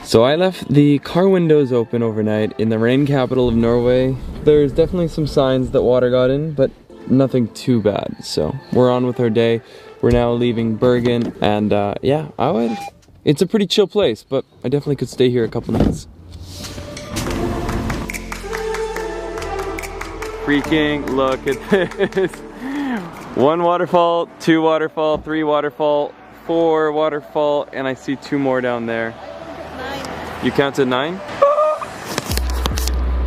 So I left the car windows open overnight in the rain capital of Norway. There's definitely some signs that water got in, but nothing too bad. So we're on with our day. We're now leaving Bergen, and yeah, it's a pretty chill place, but I definitely could stay here a couple nights. Freaking look at this. 1 waterfall, 2 waterfall, 3 waterfall, 4 waterfall, and I see 2 more down there. 9. You counted 9?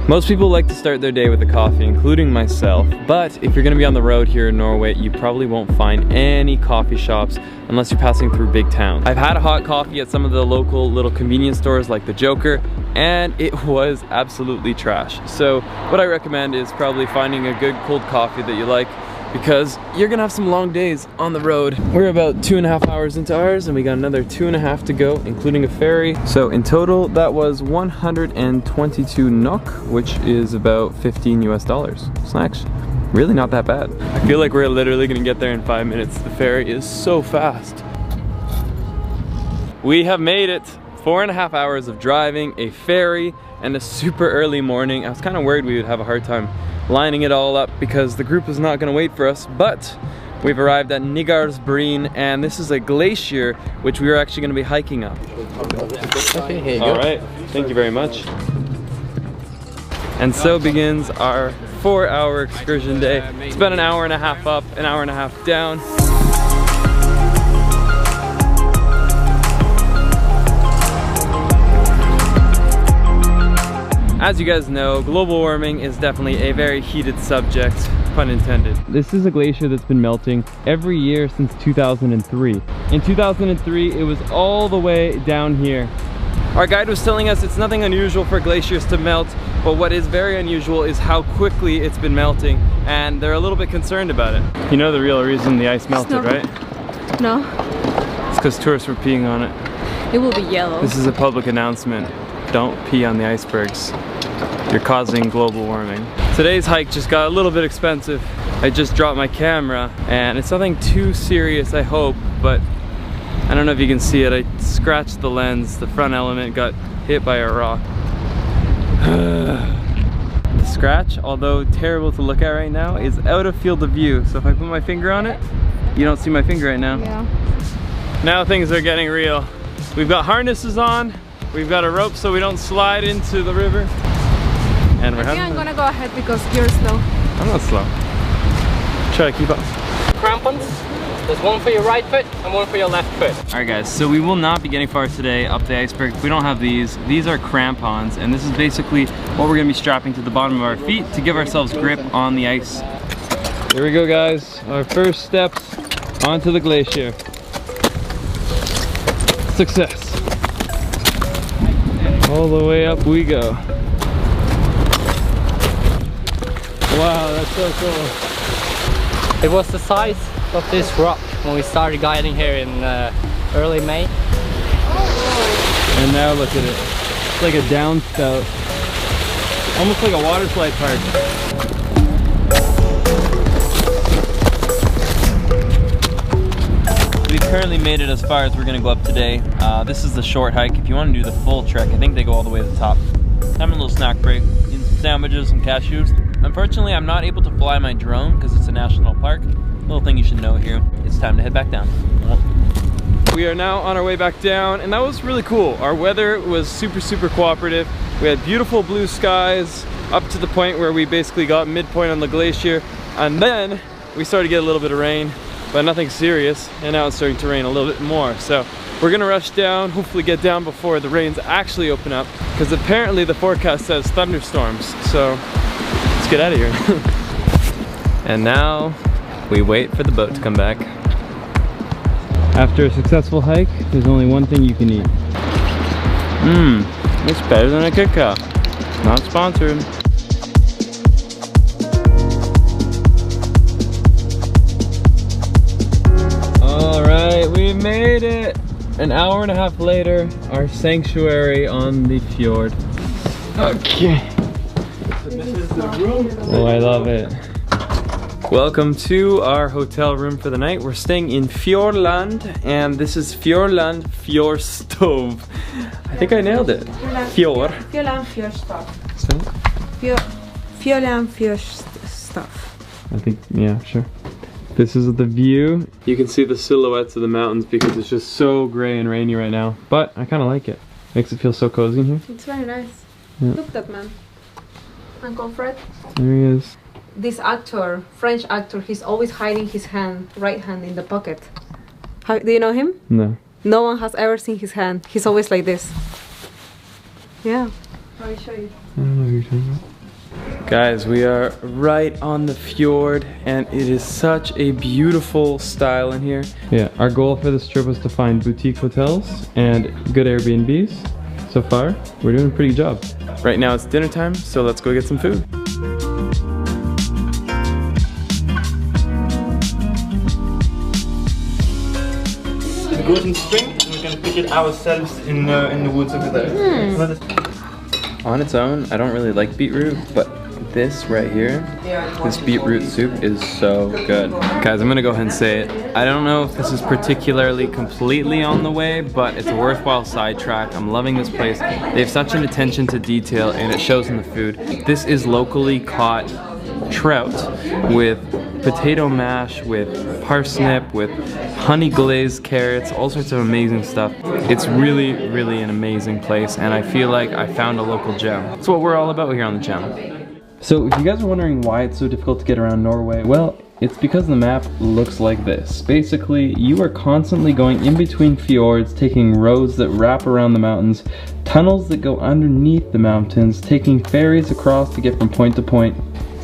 Most people like to start their day with a coffee, including myself, but if you're gonna be on the road here in Norway, you probably won't find any coffee shops unless you're passing through big towns. I've had a hot coffee at some of the local little convenience stores like the Joker, and it was absolutely trash. So what I recommend is probably finding a good cold coffee that you like, because you're gonna have some long days on the road. We're about 2.5 hours into ours, and we got another 2.5 to go, including a ferry. So in total, that was 122 NOK, which is about $15 US. It's actually really not that bad. I feel like we're literally gonna get there in 5 minutes. The ferry is so fast. We have made it. 4.5 hours of driving, a ferry, and a super early morning. I was kind of worried we would have a hard time lining it all up because the group was not going to wait for us, but we've arrived at Nigardsbreen, and this is a glacier which we are actually going to be hiking up. Okay, here you go. All right, thank you very much. And so begins our 4-hour excursion day. It's about 1.5 hours up, 1.5 hours down. As you guys know, global warming is definitely a very heated subject, pun intended. This is a glacier that's been melting every year since 2003. In 2003, it was all the way down here. Our guide was telling us it's nothing unusual for glaciers to melt, but what is very unusual is how quickly it's been melting, and they're a little bit concerned about it. You know the real reason the ice melted, right? No. It's because tourists were peeing on it. It will be yellow. This is a public announcement. Don't pee on the icebergs. You're causing global warming. Today's hike just got a little bit expensive. I just dropped my camera, and it's nothing too serious, I hope, but I don't know if you can see it. I scratched the lens. The front element got hit by a rock. The scratch, although terrible to look at right now, is out of field of view. So if I put my finger on it, you don't see my finger right now. Yeah. Now things are getting real. We've got harnesses on. We've got a rope so we don't slide into the river. And we're I'm gonna go ahead because you're slow. I'm not slow. Try to keep up. Crampons. There's one for your right foot and one for your left foot. Alright guys, so we will not be getting far today up the iceberg. We don't have these. These are crampons, and this is basically what we're gonna be strapping to the bottom of our feet to give ourselves grip on the ice. Here we go guys, our first steps onto the glacier. Success. All the way up we go. Wow, that's so cool. It was the size of this rock when we started guiding here in early May. And now look at it. It's like a downspout. Almost like a water slide park. We've currently made it as far as we're going to go up today. This is the short hike. If you want to do the full trek, I think they go all the way to the top. Having a little snack break, eating some sandwiches, some cashews. Unfortunately, I'm not able to fly my drone because it's a national park. Little thing you should know here. It's time to head back down. We are now on our way back down, and that was really cool. Our weather was super cooperative. We had beautiful blue skies up to the point where we basically got midpoint on the glacier, and then we started to get a little bit of rain, but nothing serious, and now it's starting to rain a little bit more. So we're gonna rush down, hopefully get down before the rains actually open up, because apparently the forecast says thunderstorms. So let's get out of here. And now we wait for the boat to come back. After a successful hike, there's only one thing you can eat. It's better than a Kit Kat. Not sponsored. All right, we made it. An hour and a half later, our sanctuary on the fjord. Okay. This is the room. Oh, I love it. Welcome to our hotel room for the night. We're staying in Fjordland, and this is Fjordland Fjordstov. I think I nailed it. Fjord. Fjordland Fjordstov. So? Fjordland Fjordstov. I think, yeah, sure. This is the view. You can see the silhouettes of the mountains because it's just so gray and rainy right now. But I kind of like it. Makes it feel so cozy in here. It's very nice. Yeah. Look at that man. Uncle Fred. There he is. This actor, French actor, he's always hiding his right hand in the pocket. Do you know him? No. No one has ever seen his hand. He's always like this. Yeah. I'll show you. I don't know what you're talking about. Guys, we are right on the fjord, and it is such a beautiful style in here. Yeah, our goal for this trip was to find boutique hotels and good Airbnbs. So far, we're doing a pretty good job. Right now it's dinner time, so let's go get some food. The golden spring, and we can pick it ourselves in the woods over there. On its own, I don't really like beetroot, but this right here, this beetroot soup is so good. Guys, I'm gonna go ahead and say it. I don't know if this is particularly completely on the way, but it's a worthwhile sidetrack. I'm loving this place. They have such an attention to detail, and it shows in the food. This is locally caught trout with potato mash, with parsnip, with honey glazed carrots, all sorts of amazing stuff. It's really, really an amazing place, and I feel like I found a local gem. That's what we're all about here on the channel. So if you guys are wondering why it's so difficult to get around Norway, well, it's because the map looks like this. Basically, you are constantly going in between fjords, taking roads that wrap around the mountains, tunnels that go underneath the mountains, taking ferries across to get from point to point.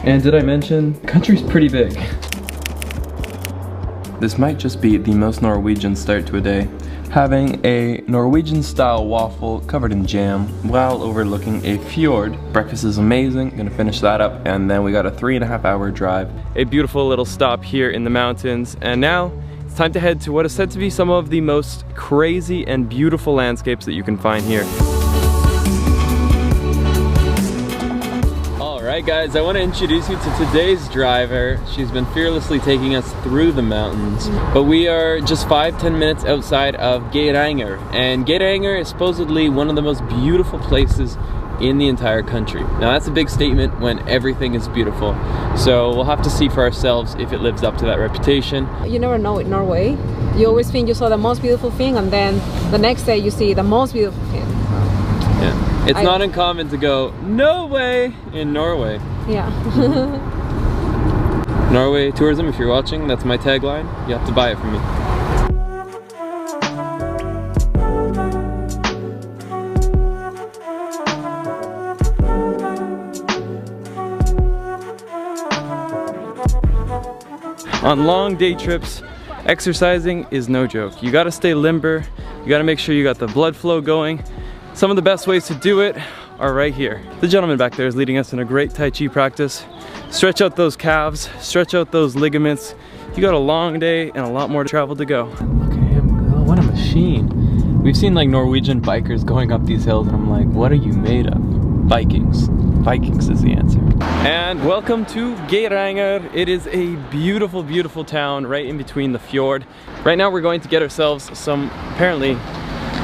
And did I mention, the country's pretty big. This might just be the most Norwegian start to a day. Having a Norwegian style waffle covered in jam while overlooking a fjord. Breakfast is amazing, gonna finish that up, and then we got a 3.5 hour drive. A beautiful little stop here in the mountains, and now it's time to head to what is said to be some of the most crazy and beautiful landscapes that you can find here. Alright guys, I want to introduce you to today's driver. She's been fearlessly taking us through the mountains. But we are just 5-10 minutes outside of Geiranger. And Geiranger is supposedly one of the most beautiful places in the entire country. Now that's a big statement when everything is beautiful. So we'll have to see for ourselves if it lives up to that reputation. You never know with Norway. You always think you saw the most beautiful thing, and then the next day you see the most beautiful thing. Yeah. It's not uncommon to go, no way, in Norway. Yeah. Norway tourism, if you're watching, that's my tagline. You have to buy it from me. On long day trips, exercising is no joke. You gotta stay limber, you gotta make sure you got the blood flow going. Some of the best ways to do it are right here. The gentleman back there is leading us in a great Tai Chi practice. Stretch out those calves, stretch out those ligaments. You got a long day and a lot more travel to go. Look at him go, what a machine. We've seen like Norwegian bikers going up these hills, and I'm like, what are you made of? Vikings. Vikings is the answer. And welcome to Geiranger. It is a beautiful, beautiful town right in between the fjord. Right now we're going to get ourselves some, apparently,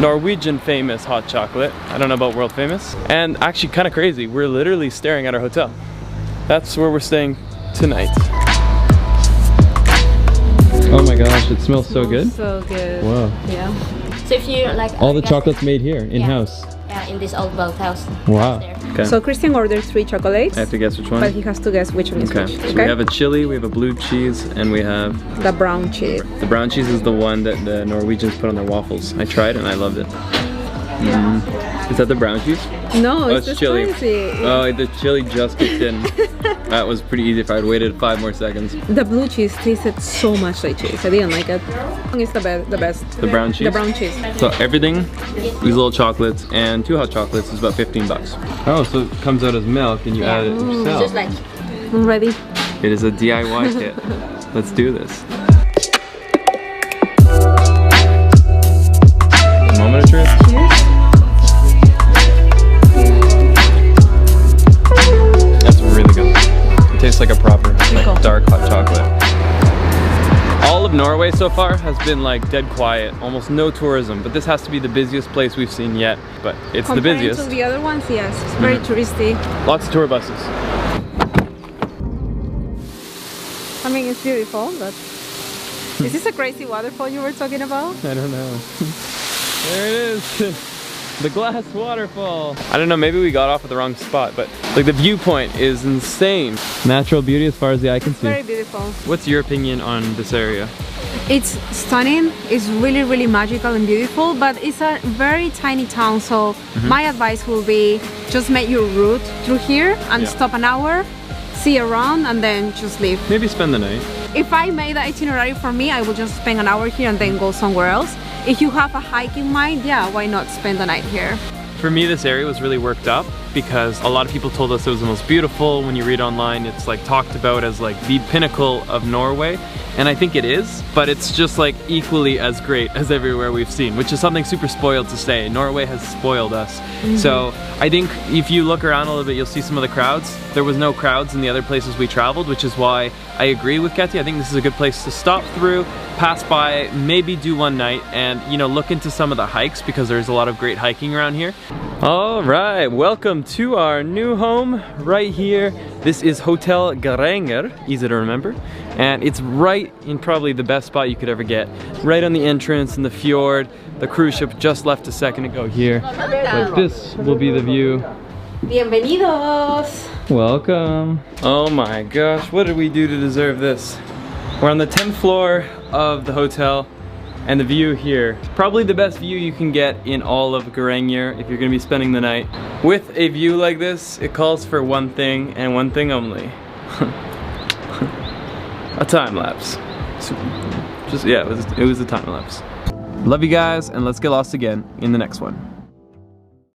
Norwegian famous hot chocolate. I don't know about world famous. And actually kind of crazy, we're literally staring at our hotel. That's where we're staying tonight. Oh my gosh, it smells so good. So good. Wow. Yeah. So if you like all the chocolates made here, in-house. Yeah, in this old boathouse. Wow. Okay. So Christian ordered 3 chocolates. I have to guess which one? But he has to guess which one is which. So we have a chili, we have a blue cheese, and we have the brown cheese. The brown cheese is the one that the Norwegians put on their waffles. I tried and I loved it. Is that the brown cheese? No, oh, it's the chili. spicy. Oh, the chili just kicked in. That was pretty easy if I'd waited 5 more seconds. The blue cheese tasted so much like cheese. I didn't like it. It's the best. The brown cheese? The brown cheese. So everything, these little chocolates and 2 hot chocolates is about 15 bucks. Oh, so it comes out as milk and you add it yourself. Just like... I'm ready. It is a DIY kit. Let's do this. Moment of truth. Cheers. That's really good. It tastes like a proper Chico. dark hot chocolate. All of Norway so far has been like dead quiet, almost no tourism, but this has to be the busiest place we've seen yet, but it's the busiest. Compared to the other ones, yes, it's very touristy. Lots of tour buses. I mean, it's beautiful, but is this a crazy waterfall you were talking about? I don't know. There it is. The glass waterfall. I don't know, maybe we got off at the wrong spot, but like the viewpoint is insane. Natural beauty as far as the eye can see. Very beautiful. What's your opinion on this area? It's stunning, it's really, really magical and beautiful, but it's a very tiny town, so my advice will be just make your route through here and stop an hour, see around, and then just leave. Maybe spend the night. If I made the itinerary for me, I would just spend an hour here and then go somewhere else. If you have a hike in mind, yeah, why not spend the night here? For me, this area was really worked up because a lot of people told us it was the most beautiful. When you read online, it's like talked about as like the pinnacle of Norway. And I think it is, but it's just like equally as great as everywhere we've seen, which is something super spoiled to say. Norway has spoiled us. So I think if you look around a little bit, you'll see some of the crowds. There was no crowds in the other places we traveled, which is why I agree with Ketty. I think this is a good place to stop through, pass by, maybe do one night, and you know, look into some of the hikes because there's a lot of great hiking around here. All right, welcome to our new home right here. This is Hotel Glacier, easy to remember. And it's right in probably the best spot you could ever get. Right on the entrance in the fjord. The cruise ship just left a second ago here. But this will be the view. Bienvenidos! Welcome. Oh my gosh, what did we do to deserve this? We're on the 10th floor of the hotel. And the view here, probably the best view you can get in all of Glacier if you're gonna be spending the night. With a view like this, it calls for one thing and one thing only. A time lapse. Just, yeah, it was a time lapse. Love you guys, and let's get lost again in the next one.